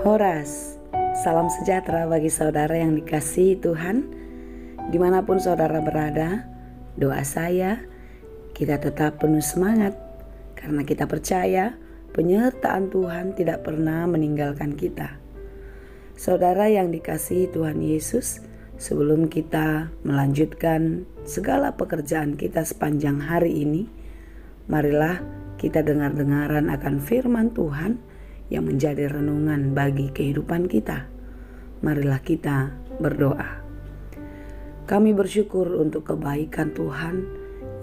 Horas, salam sejahtera bagi saudara yang dikasihi Tuhan. Dimanapun saudara berada, doa saya kita tetap penuh semangat karena kita percaya penyertaan Tuhan tidak pernah meninggalkan kita. Saudara yang dikasihi Tuhan Yesus, sebelum kita melanjutkan segala pekerjaan kita sepanjang hari ini, marilah kita dengar-dengaran akan firman Tuhan yang menjadi renungan bagi kehidupan kita. Marilah kita berdoa. Kami bersyukur untuk kebaikan Tuhan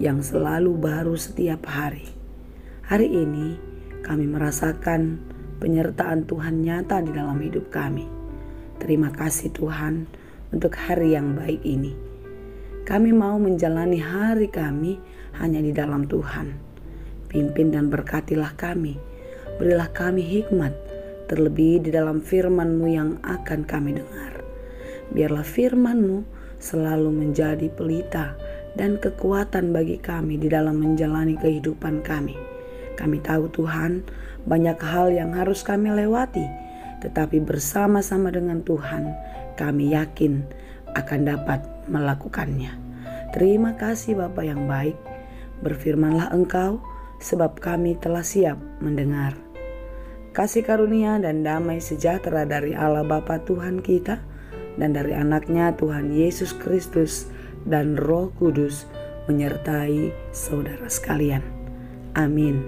yang selalu baru setiap hari. Hari ini kami merasakan penyertaan Tuhan nyata di dalam hidup kami. Terima kasih Tuhan untuk hari yang baik ini. Kami mau menjalani hari kami hanya di dalam Tuhan. Pimpin dan berkatilah kami. Berilah kami hikmat, terlebih di dalam firman-Mu yang akan kami dengar. Biarlah firman-Mu selalu menjadi pelita dan kekuatan bagi kami di dalam menjalani kehidupan kami. Kami tahu Tuhan, banyak hal yang harus kami lewati, tetapi bersama-sama dengan Tuhan, kami yakin akan dapat melakukannya. Terima kasih Bapa yang baik, berfirmanlah Engkau, sebab kami telah siap mendengar. Kasih karunia dan damai sejahtera dari Allah Bapa Tuhan kita dan dari anaknya Tuhan Yesus Kristus dan Roh Kudus menyertai saudara sekalian. Amin.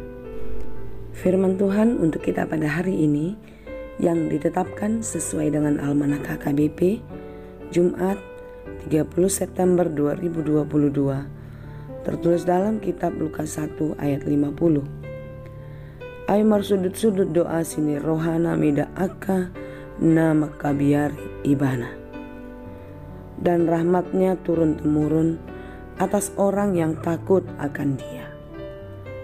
Firman Tuhan untuk kita pada hari ini yang ditetapkan sesuai dengan Almanak HKBP Jumat 30 September 2022, tertulis dalam kitab Lukas 1 ayat 50. Aymar sudut-sudut doa sini rohana mida akka nama kabiar ibana. Dan rahmatnya turun-temurun atas orang yang takut akan dia.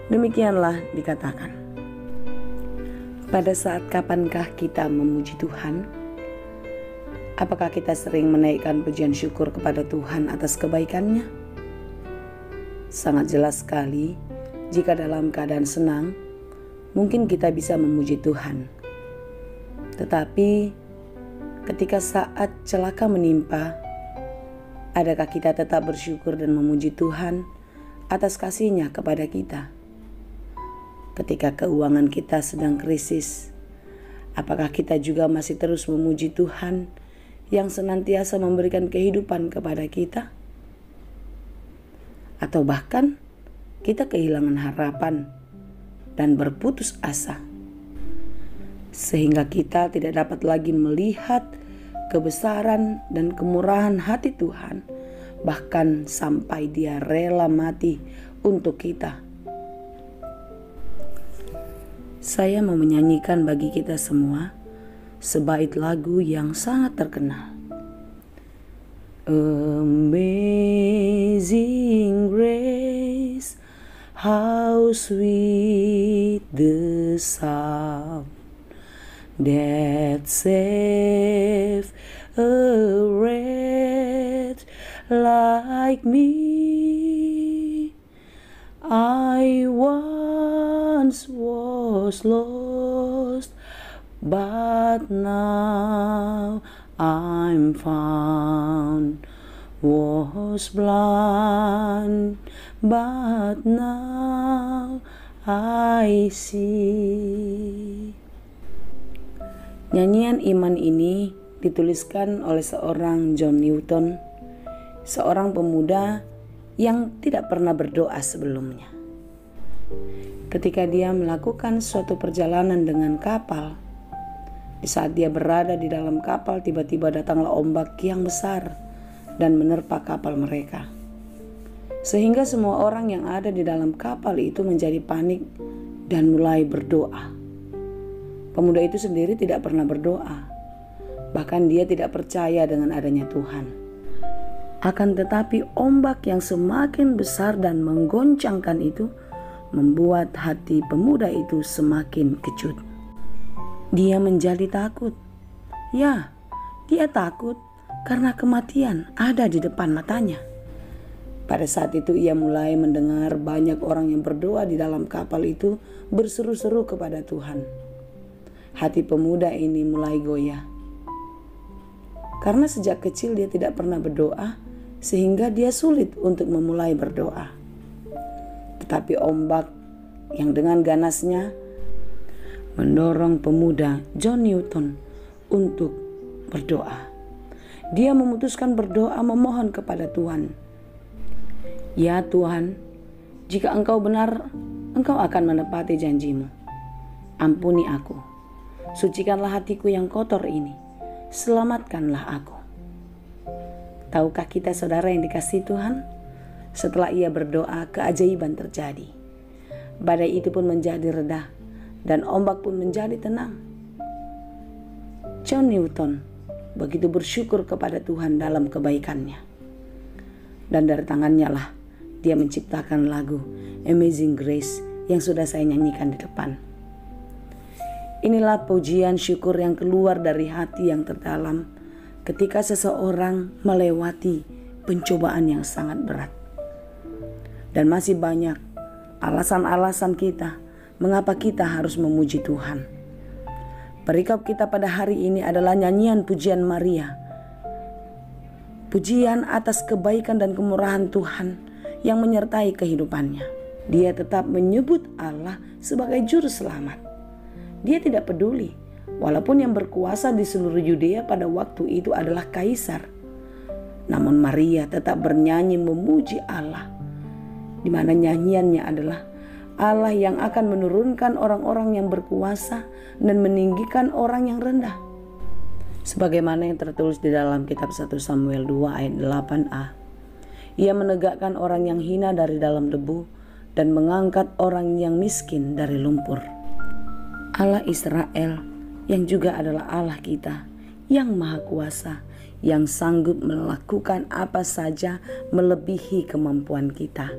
Demikianlah dikatakan. Pada saat kapankah kita memuji Tuhan? Apakah kita sering menaikkan pujian syukur kepada Tuhan atas kebaikannya? Sangat jelas sekali jika dalam keadaan senang, mungkin kita bisa memuji Tuhan. Tetapi ketika saat celaka menimpa, adakah kita tetap bersyukur dan memuji Tuhan atas kasih-Nya kepada kita? Ketika keuangan kita sedang krisis, apakah kita juga masih terus memuji Tuhan yang senantiasa memberikan kehidupan kepada kita? Atau bahkan kita kehilangan harapan dan berputus asa, sehingga kita tidak dapat lagi melihat kebesaran dan kemurahan hati Tuhan, bahkan sampai Dia rela mati untuk kita. Saya mau menyanyikan bagi kita semua sebait lagu yang sangat terkenal. Amazing Grace, how sweet the sound that saved a wretch like me. I once was lost, but now I'm found. Was blind, but now I see. Nyanyian iman ini dituliskan oleh seorang John Newton, seorang pemuda yang tidak pernah berdoa sebelumnya. Ketika dia melakukan suatu perjalanan dengan kapal, di saat dia berada di dalam kapal, tiba-tiba datanglah ombak yang besar dan menerpa kapal mereka. Sehingga semua orang yang ada di dalam kapal itu menjadi panik dan mulai berdoa. Pemuda itu sendiri tidak pernah berdoa. Bahkan dia tidak percaya dengan adanya Tuhan. Akan tetapi ombak yang semakin besar dan menggoncangkan itu membuat hati pemuda itu semakin kecut. Dia menjadi takut. Ya, dia takut karena kematian ada di depan matanya. Pada saat itu ia mulai mendengar banyak orang yang berdoa di dalam kapal itu berseru-seru kepada Tuhan. hati pemuda ini mulai goyah. Karena sejak kecil dia tidak pernah berdoa, sehingga dia sulit untuk memulai berdoa. Tetapi ombak yang dengan ganasnya mendorong pemuda John Newton untuk berdoa. Dia memutuskan berdoa memohon kepada Tuhan. Ya Tuhan, jika Engkau benar, Engkau akan menepati janjimu. Ampuni aku, sucikanlah hatiku yang kotor ini, selamatkanlah aku. Tahukah kita saudara yang dikasihi Tuhan, setelah ia berdoa keajaiban terjadi. Badai itu pun menjadi reda dan ombak pun menjadi tenang. John Newton begitu bersyukur kepada Tuhan dalam kebaikannya. Dan dari tangannya lah dia menciptakan lagu Amazing Grace yang sudah saya nyanyikan di depan. Inilah pujian syukur yang keluar dari hati yang terdalam ketika seseorang melewati pencobaan yang sangat berat. Dan masih banyak alasan-alasan kita mengapa kita harus memuji Tuhan. Perikop kita pada hari ini adalah nyanyian pujian Maria. Pujian atas kebaikan dan kemurahan Tuhan yang menyertai kehidupannya. Dia tetap menyebut Allah sebagai juru selamat. Dia tidak peduli, walaupun yang berkuasa di seluruh Yudea pada waktu itu adalah kaisar. Namun Maria tetap bernyanyi memuji Allah, di mana nyanyiannya adalah Allah yang akan menurunkan orang-orang yang berkuasa dan meninggikan orang yang rendah. Sebagaimana yang tertulis di dalam kitab 1 Samuel 2 ayat 8a. Ia menegakkan orang yang hina dari dalam debu dan mengangkat orang yang miskin dari lumpur. Allah Israel yang juga adalah Allah kita yang maha kuasa, yang sanggup melakukan apa saja melebihi kemampuan kita.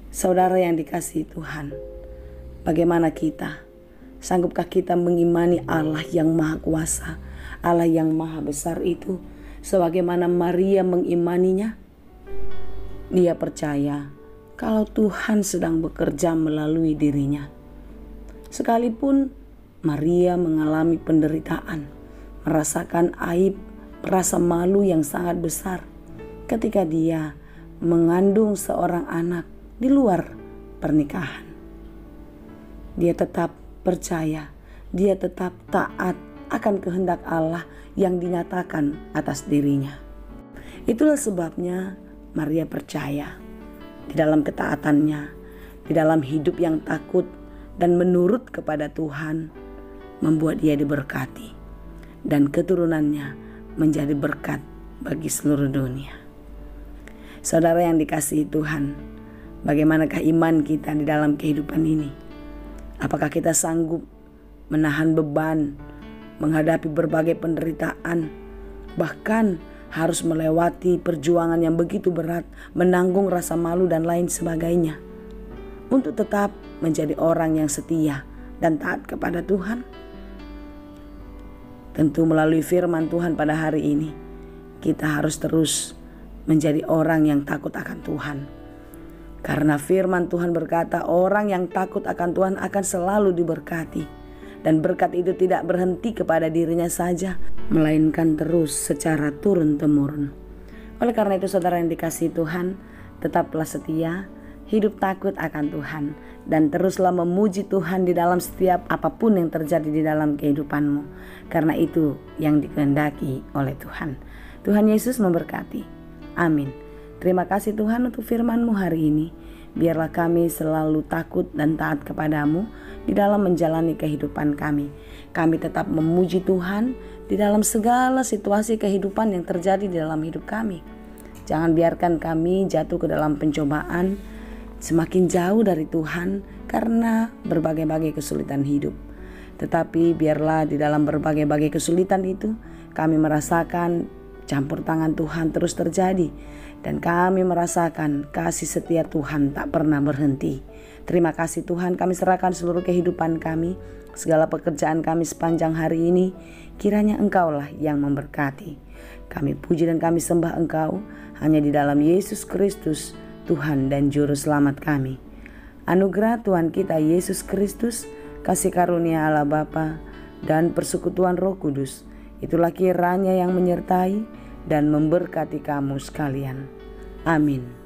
Saudara yang dikasihi Tuhan, bagaimana kita? Sanggupkah kita mengimani Allah yang maha kuasa, Allah yang maha besar itu, sebagaimana Maria mengimaninya? Dia percaya kalau Tuhan sedang bekerja melalui dirinya. Sekalipun Maria mengalami penderitaan, merasakan aib, merasa malu yang sangat besar ketika dia mengandung seorang anak di luar pernikahan. Dia tetap percaya, dia tetap taat akan kehendak Allah yang dinyatakan atas dirinya. Itulah sebabnya Maria percaya di dalam ketaatannya, di dalam hidup yang takut dan menurut kepada Tuhan, membuat dia diberkati dan keturunannya menjadi berkat bagi seluruh dunia. Saudara yang dikasihi Tuhan, bagaimanakah iman kita di dalam kehidupan ini? Apakah kita sanggup menahan beban, menghadapi berbagai penderitaan, bahkan harus melewati perjuangan yang begitu berat, menanggung rasa malu dan lain sebagainya, untuk tetap menjadi orang yang setia dan taat kepada Tuhan? Tentu melalui firman Tuhan pada hari ini, kita harus terus menjadi orang yang takut akan Tuhan. Karena firman Tuhan berkata, orang yang takut akan Tuhan akan selalu diberkati. Dan berkat itu tidak berhenti kepada dirinya saja, melainkan terus secara turun-temurun. Oleh karena itu saudara yang dikasihi Tuhan, tetaplah setia, hidup takut akan Tuhan, dan teruslah memuji Tuhan di dalam setiap apapun yang terjadi di dalam kehidupanmu. Karena itu yang dikehendaki oleh Tuhan. Tuhan Yesus memberkati. Amin. Terima kasih Tuhan untuk firman-Mu hari ini. Biarlah kami selalu takut dan taat kepadamu di dalam menjalani kehidupan kami. Kami tetap memuji Tuhan di dalam segala situasi kehidupan yang terjadi di dalam hidup kami. Jangan biarkan kami jatuh ke dalam pencobaan, semakin jauh dari Tuhan karena berbagai-bagai kesulitan hidup. Tetapi biarlah di dalam berbagai-bagai kesulitan itu kami merasakan campur tangan Tuhan terus terjadi, dan kami merasakan kasih setia Tuhan tak pernah berhenti. Terima kasih Tuhan, kami serahkan seluruh kehidupan kami, segala pekerjaan kami sepanjang hari ini, kiranya Engkaulah yang memberkati. Kami puji dan kami sembah Engkau hanya di dalam Yesus Kristus, Tuhan dan Juru Selamat kami. Anugerah Tuhan kita Yesus Kristus, kasih karunia Allah Bapa, dan persekutuan Roh Kudus, itulah kiranya yang menyertai dan memberkati kamu sekalian. Amin.